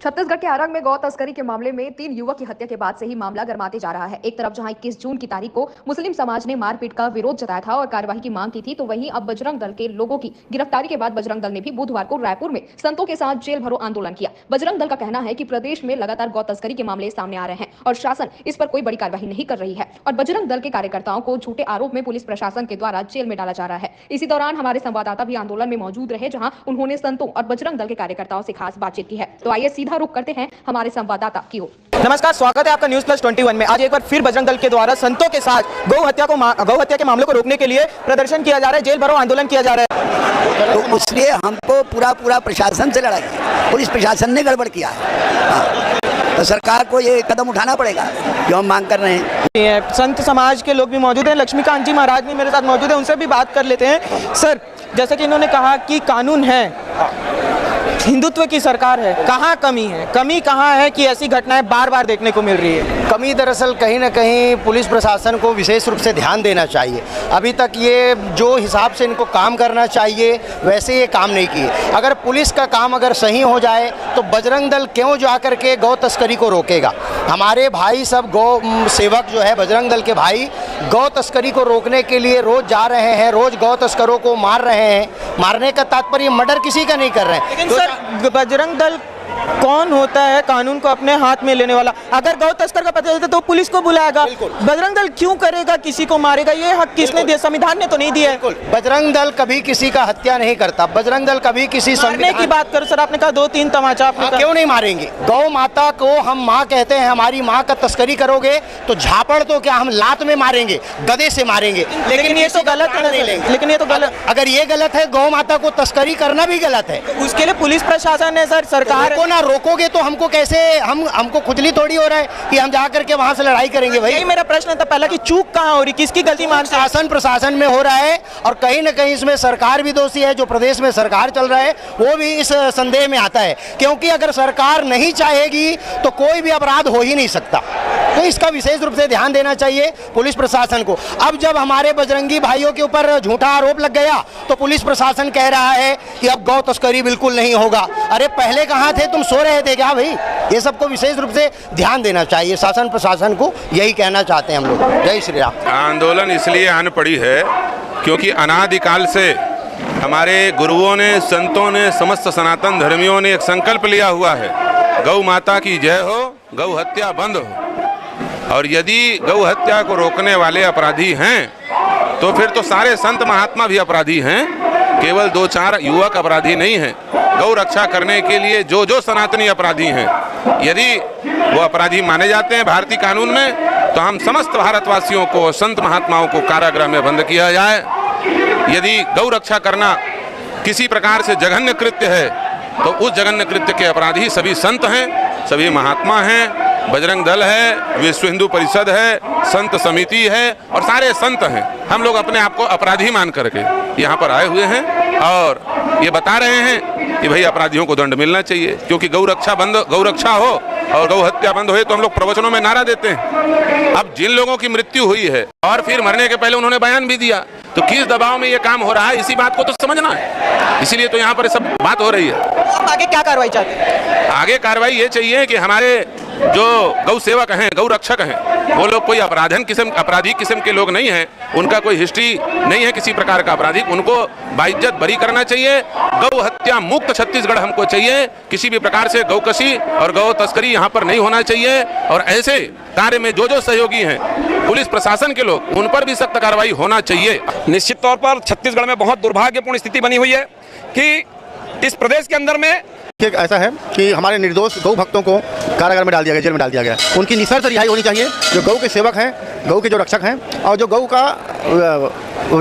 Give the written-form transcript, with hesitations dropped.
छत्तीसगढ़ के आरंग में गौ तस्करी के मामले में 3 युवक की हत्या के बाद से ही मामला गर्माते जा रहा है। एक तरफ जहां 21 जून की तारीख को मुस्लिम समाज ने मारपीट का विरोध जताया था और कार्यवाही की मांग की थी, तो वहीं अब बजरंग दल के लोगों की गिरफ्तारी के बाद बजरंग दल ने भी बुधवार को रायपुर में संतों के साथ जेल भरो आंदोलन किया। बजरंग दल का कहना है कि प्रदेश में लगातार गौ तस्करी के मामले सामने आ रहे हैं और शासन इस पर कोई बड़ी कार्रवाई नहीं कर रही है और बजरंग दल के कार्यकर्ताओं को झूठे आरोप में पुलिस प्रशासन के द्वारा जेल में डाला जा रहा है। इसी दौरान हमारे संवाददाता भी आंदोलन में मौजूद रहे, जहां उन्होंने संतों और बजरंग दल के कार्यकर्ताओं से खास बातचीत की है। तो आइए सीधा रुख करते हैं हमारे संवाददाता की ओर। नमस्कार, स्वागत है आपका न्यूज़ प्लस 21 में। आज एक बार फिर बजरंग दल के द्वारा संतों के साथ गौ हत्या के मामलों को रोकने के लिए प्रदर्शन किया जा रहा है, जेल भरो आंदोलन किया जा रहा है। तो इसलिए हमको पूरा प्रशासन से लड़ाई है। पुलिस प्रशासन ने गड़बड़ किया है, तो सरकार को ये कदम उठाना पड़ेगा जो हम मांग कर रहे हैं। संत समाज के लोग भी मौजूद हैं, लक्ष्मीकांत जी महाराज भी मेरे साथ मौजूद हैं, उनसे भी बात कर लेते हैं। सर, जैसे कि इन्होंने कहा कि कानून है, हिंदुत्व की सरकार है, कहाँ कमी है? कमी कहाँ है कि ऐसी घटनाएं बार बार देखने को मिल रही है? कमी दरअसल कहीं ना कहीं पुलिस प्रशासन को विशेष रूप से ध्यान देना चाहिए। अभी तक ये जो हिसाब से इनको काम करना चाहिए वैसे ये काम नहीं किए। अगर पुलिस का काम अगर सही हो जाए तो बजरंग दल क्यों जा कर के गौ तस्करी को रोकेगा? हमारे भाई सब गौ सेवक जो है बजरंग दल के भाई गौ तस्करी को रोकने के लिए रोज़ जा रहे हैं, रोज़ गौ तस्करों को मार रहे हैं। मारने का तात्पर्य मर्डर किसी का नहीं कर रहे हैं। लेकिन सर, बजरंग दल कौन होता है कानून को अपने हाथ में लेने वाला? अगर गौ तस्कर का पता चलता तो पुलिस को बुलाएगा। बजरंग दल क्यों करेगा, किसी को मारेगा? ये हक किसने दिया? संविधान ने तो नहीं दिया है। बजरंग दल कभी किसी का हत्या नहीं करता। बजरंग दल कभी किसी मारने की बात करो सर, आपने कहा 2-3 तमाचा। क्यों नहीं मारेंगे? गौ माता को हम माँ कहते हैं, हमारी माँ का तस्करी करोगे तो झापड़ तो क्या हम लात में मारेंगे, गदे से मारेंगे। लेकिन ये तो गलत है। लेकिन ये तो गलत, अगर ये गलत है, गौ माता को तस्करी करना भी गलत है। उसके लिए पुलिस प्रशासन है सर, सरकार को ना रोकोगे तो हमको कैसे, हमको खुजली थोड़ी हो रहा है कि हम जाकर के वहां से लड़ाई करेंगे। भाई मेरा प्रश्न था पहला कि चूक कहाँ हो रही, किसकी गलती मान? शासन प्रशासन में हो रहा है और कहीं ना कहीं इसमें सरकार भी दोषी है। जो प्रदेश में सरकार चल रहा है वो भी इस संदेह में आता है, क्योंकि अगर सरकार नहीं चाहेगी तो कोई भी अपराध हो ही नहीं सकता। तो इसका विशेष रूप से ध्यान देना चाहिए पुलिस प्रशासन को। अब जब हमारे बजरंगी भाइयों के ऊपर झूठा आरोप लग गया तो पुलिस प्रशासन कह रहा है कि अब गौ तस्करी बिल्कुल नहीं होगा। अरे पहले कहाँ थे, तुम सो रहे थे क्या भाई? ये सबको विशेष रूप से ध्यान देना चाहिए शासन प्रशासन को, यही कहना चाहते हैं हम लोग। जय श्री राम। आंदोलन इसलिए आन पड़ी है क्योंकि अनादिकाल से हमारे गुरुओं ने, संतों ने, समस्त सनातन धर्मियों ने एक संकल्प लिया हुआ है, गौ माता की जय हो, गौ हत्या बंद हो। और यदि गौ हत्या को रोकने वाले अपराधी हैं तो फिर तो सारे संत महात्मा भी अपराधी हैं, केवल 2-4 युवक अपराधी नहीं हैं। गौ रक्षा करने के लिए जो सनातनी अपराधी हैं, यदि वो अपराधी माने जाते हैं भारतीय कानून में, तो हम समस्त भारतवासियों को, संत महात्माओं को कारागृह में बंद किया जाए। यदि गौ रक्षा करना किसी प्रकार से जघन्य कृत्य है तो उस जघन्य कृत्य के अपराधी सभी संत हैं, सभी महात्मा हैं, बजरंग दल है, विश्व हिंदू परिषद है, संत समिति है और सारे संत हैं। हम लोग अपने आप को अपराधी मान करके यहाँ पर आए हुए हैं और ये बता रहे हैं कि भाई अपराधियों को दंड मिलना चाहिए, क्योंकि गौ रक्षा हो और गौ हत्या बंद हो तो हम लोग प्रवचनों में नारा देते हैं। अब जिन लोगों की मृत्यु हुई है और फिर मरने के पहले उन्होंने बयान भी दिया, तो किस दबाव में ये काम हो रहा है, इसी बात को तो समझना है। इसीलिए तो यहाँ पर सब बात हो रही है। आगे क्या कार्रवाई चाहते हैं? आगे कार्रवाई ये चाहिए कि हमारे जो गौ सेवक हैं, गौ रक्षक हैं, वो लोग कोई अपराधी किस्म के लोग नहीं हैं, उनका कोई हिस्ट्री नहीं है किसी प्रकार का अपराधी, उनको बाइज्जत बरी करना चाहिए। गौ हत्या मुक्त छत्तीसगढ़ हमको चाहिए, किसी भी प्रकार से गौकशी और गौ तस्करी यहाँ पर नहीं होना चाहिए। और ऐसे कार्य में जो सहयोगी हैं पुलिस प्रशासन के लोग, उन पर भी सख्त कार्रवाई होना चाहिए। निश्चित तौर पर छत्तीसगढ़ में बहुत दुर्भाग्यपूर्ण स्थिति बनी हुई है कि इस प्रदेश के अंदर में ऐसा है कि हमारे निर्दोष गौ भक्तों को कारागार में डाल दिया गया, जेल में डाल दिया गया। उनकी निःशर्त रिहाई होनी चाहिए, जो गौ के सेवक हैं, गौ के जो रक्षक हैं और जो गौ का व्यापार